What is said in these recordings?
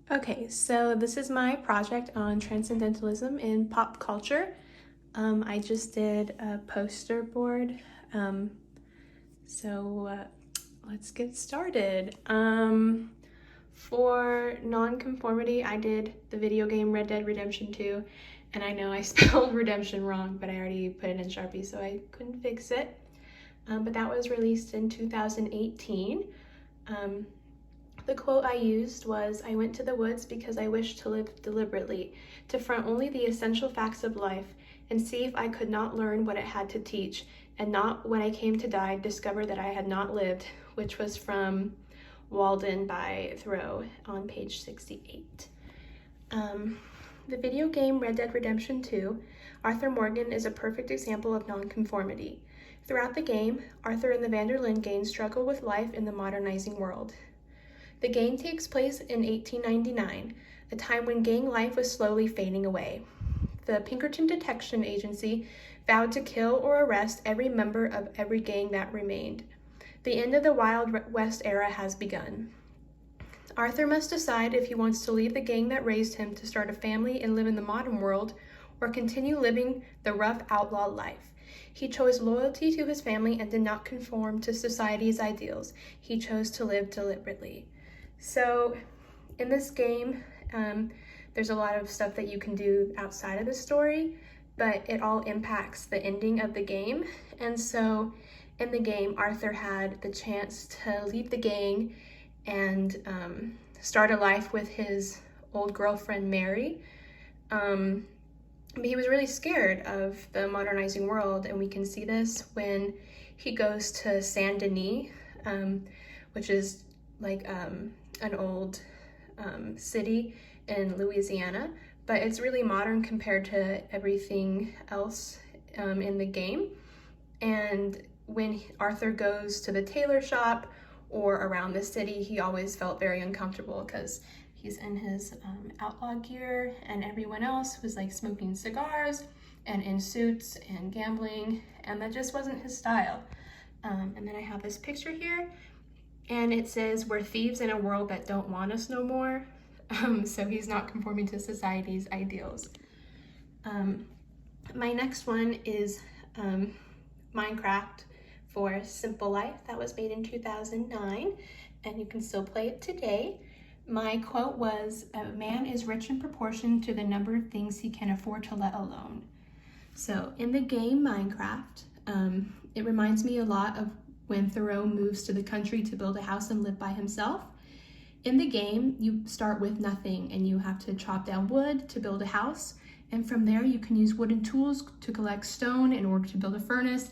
Okay, so this is my project on Transcendentalism in pop culture. I just did a poster board, so let's get started. For nonconformity, I did the video game Red Dead Redemption 2, and I know I spelled redemption wrong, but I already put it in Sharpie, so I couldn't fix it. But that was released in 2018. The quote I used was, "I went to the woods because I wished to live deliberately, to front only the essential facts of life, and see if I could not learn what it had to teach, and not, when I came to die, discover that I had not lived," which was from Walden by Thoreau on page 68. The video game Red Dead Redemption 2, Arthur Morgan is a perfect example of nonconformity. Throughout the game, Arthur and the Van der Linde struggle with life in the modernizing world. The game takes place in 1899, a time when gang life was slowly fading away. The Pinkerton Detection Agency vowed to kill or arrest every member of every gang that remained. The end of the Wild West era has begun. Arthur must decide if he wants to leave the gang that raised him to start a family and live in the modern world, or continue living the rough outlaw life. He chose loyalty to his family and did not conform to society's ideals. He chose to live deliberately. So in this game, there's a lot of stuff that you can do outside of the story, but it all impacts the ending of the game. And so in the game, Arthur had the chance to leave the gang and start a life with his old girlfriend, Mary. But he was really scared of the modernizing world, and we can see this when he goes to Saint Denis, which is like an old city in Louisiana, but it's really modern compared to everything else in the game. And when Arthur goes to the tailor shop or around the city, he always felt very uncomfortable because he's in his outlaw gear, and everyone else was like smoking cigars and in suits and gambling, and that just wasn't his style. And then I have this picture here, and it says, "We're thieves in a world that don't want us no more." So he's not conforming to society's ideals. My next one is Minecraft for Simple Life. That was made in 2009, and you can still play it today. My quote was, "A man is rich in proportion to the number of things he can afford to let alone." So in the game Minecraft, it reminds me a lot of when Thoreau moves to the country to build a house and live by himself. In the game, you start with nothing and you have to chop down wood to build a house. And from there, you can use wooden tools to collect stone in order to build a furnace.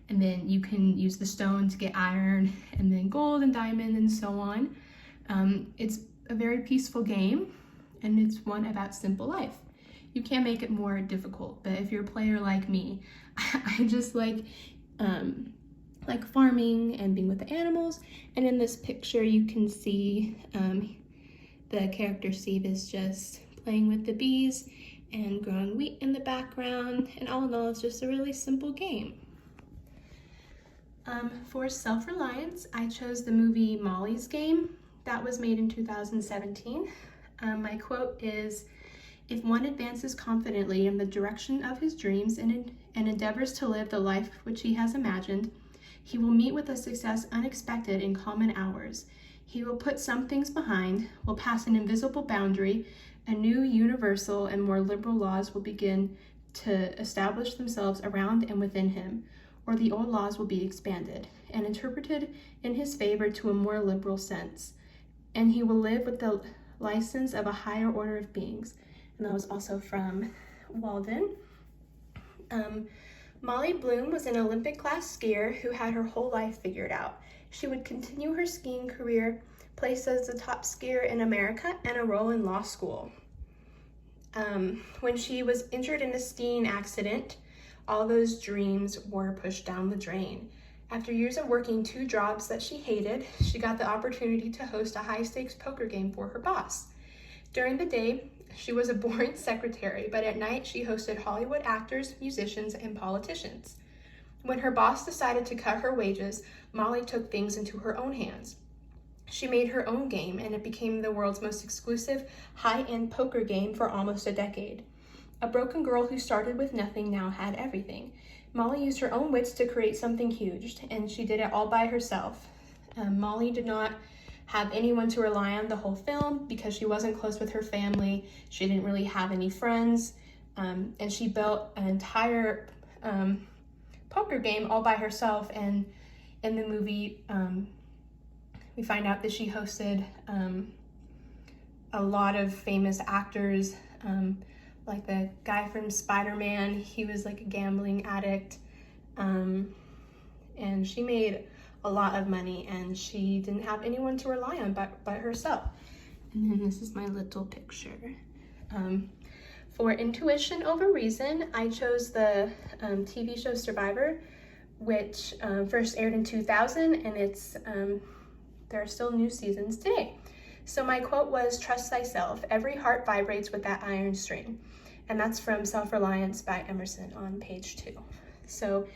And then you can use the stone to get iron, and then gold and diamond and so on. It's a very peaceful game, and it's one about simple life. You can make it more difficult, but if you're a player like me, I just like farming and being with the animals. And in this picture, you can see the character Steve is just playing with the bees and growing wheat in the background. And all in all, it's just a really simple game. For self-reliance, I chose the movie Molly's Game. That was made in 2017. My quote is, "If one advances confidently in the direction of his dreams and endeavors to live the life which he has imagined, he will meet with a success unexpected in common hours. He will put some things behind, will pass an invisible boundary, and new universal and more liberal laws will begin to establish themselves around and within him, or the old laws will be expanded and interpreted in his favor to a more liberal sense, and he will live with the license of a higher order of beings." And that was also from Walden. Molly Bloom was an Olympic class skier who had her whole life figured out. She would continue her skiing career, placed as the top skier in America, and a role in law school. When she was injured in a skiing accident, all those dreams were pushed down the drain. After years of working 2 jobs that she hated, she got the opportunity to host a high-stakes poker game for her boss. During the day, she was a boring secretary, but at night she hosted Hollywood actors, musicians, and politicians. When her boss decided to cut her wages, Molly took things into her own hands. She made her own game, and it became the world's most exclusive, high-end poker game for almost a decade. A broken girl who started with nothing now had everything. Molly used her own wits to create something huge, and she did it all by herself. Molly did not have anyone to rely on the whole film because she wasn't close with her family. She didn't really have any friends, and she built an entire poker game all by herself. And in the movie, we find out that she hosted a lot of famous actors, like the guy from Spider-Man. He was like a gambling addict, and she made a lot of money, and she didn't have anyone to rely on but herself. And then this is my little picture. For intuition over reason, I chose the TV show Survivor, which first aired in 2000, and there are still new seasons today. So my quote was, "Trust thyself, every heart vibrates with that iron string." And that's from Self-Reliance by Emerson on page 2. So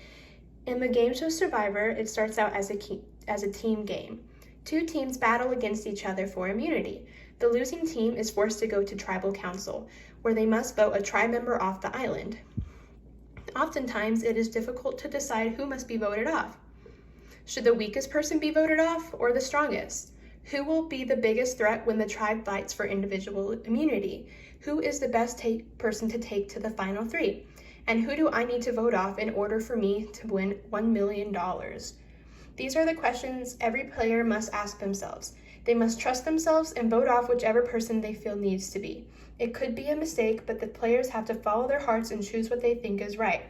in the game show Survivor, it starts out as a team game. 2 teams battle against each other for immunity. The losing team is forced to go to tribal council, where they must vote a tribe member off the island. Oftentimes, it is difficult to decide who must be voted off. Should the weakest person be voted off or the strongest? Who will be the biggest threat when the tribe fights for individual immunity? Who is the best person to take to the final 3? And who do I need to vote off in order for me to win $1 million? These are the questions every player must ask themselves. They must trust themselves and vote off whichever person they feel needs to be. It could be a mistake, but the players have to follow their hearts and choose what they think is right.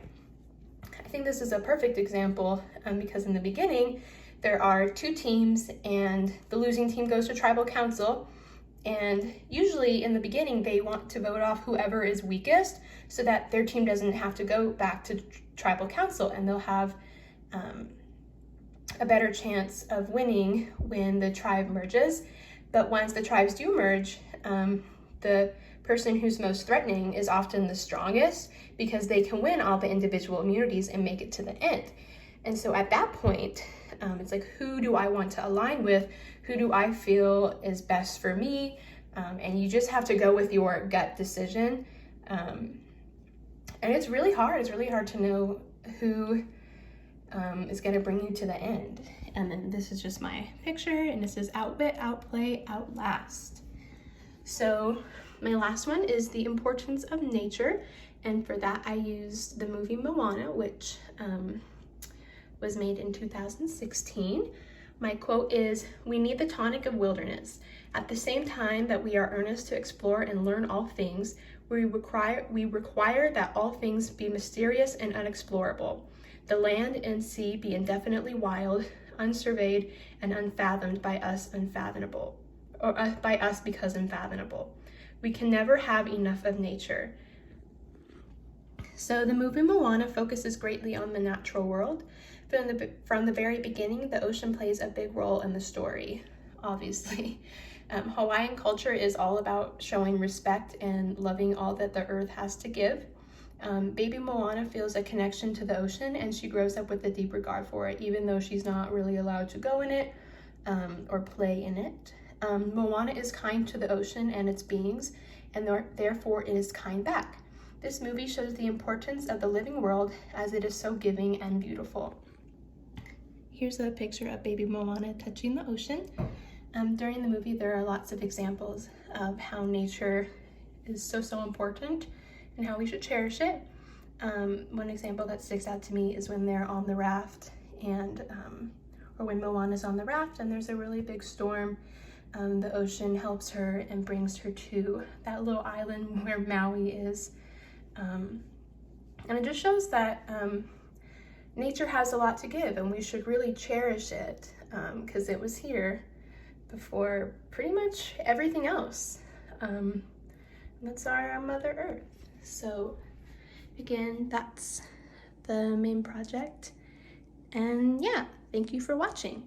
I think this is a perfect example because in the beginning, there are 2 teams, and the losing team goes to tribal council. And usually in the beginning, they want to vote off whoever is weakest so that their team doesn't have to go back to tribal council, and they'll have a better chance of winning when the tribe merges. But once the tribes do merge, the person who's most threatening is often the strongest because they can win all the individual immunities and make it to the end. And so at that point, it's like, who do I want to align with? Who do I feel is best for me? And you just have to go with your gut decision. And it's really hard. It's really hard to know who is going to bring you to the end. And then this is just my picture, and this is outwit, outplay, outlast. So my last one is the importance of nature. And for that, I used the movie Moana, which was made in 2016. My quote is, "We need the tonic of wilderness. At the same time that we are earnest to explore and learn all things, we require that all things be mysterious and unexplorable. The land and sea be indefinitely wild, unsurveyed, and unfathomed by us by us because unfathomable. We can never have enough of nature." So the movie Moana focuses greatly on the natural world. From the very beginning, the ocean plays a big role in the story, obviously. Hawaiian culture is all about showing respect and loving all that the earth has to give. Baby Moana feels a connection to the ocean, and she grows up with a deep regard for it, even though she's not really allowed to go in it or play in it. Moana is kind to the ocean and its beings, and therefore it is kind back. This movie shows the importance of the living world as it is so giving and beautiful. Here's a picture of baby Moana touching the ocean. During the movie, there are lots of examples of how nature is so important and how we should cherish it. One example that sticks out to me is when they're on the raft or when Moana's on the raft and there's a really big storm. The ocean helps her and brings her to that little island where Maui is. And it just shows that nature has a lot to give, and we should really cherish it because it was here before pretty much everything else. That's our Mother Earth. So again, that's the main project. And yeah, thank you for watching.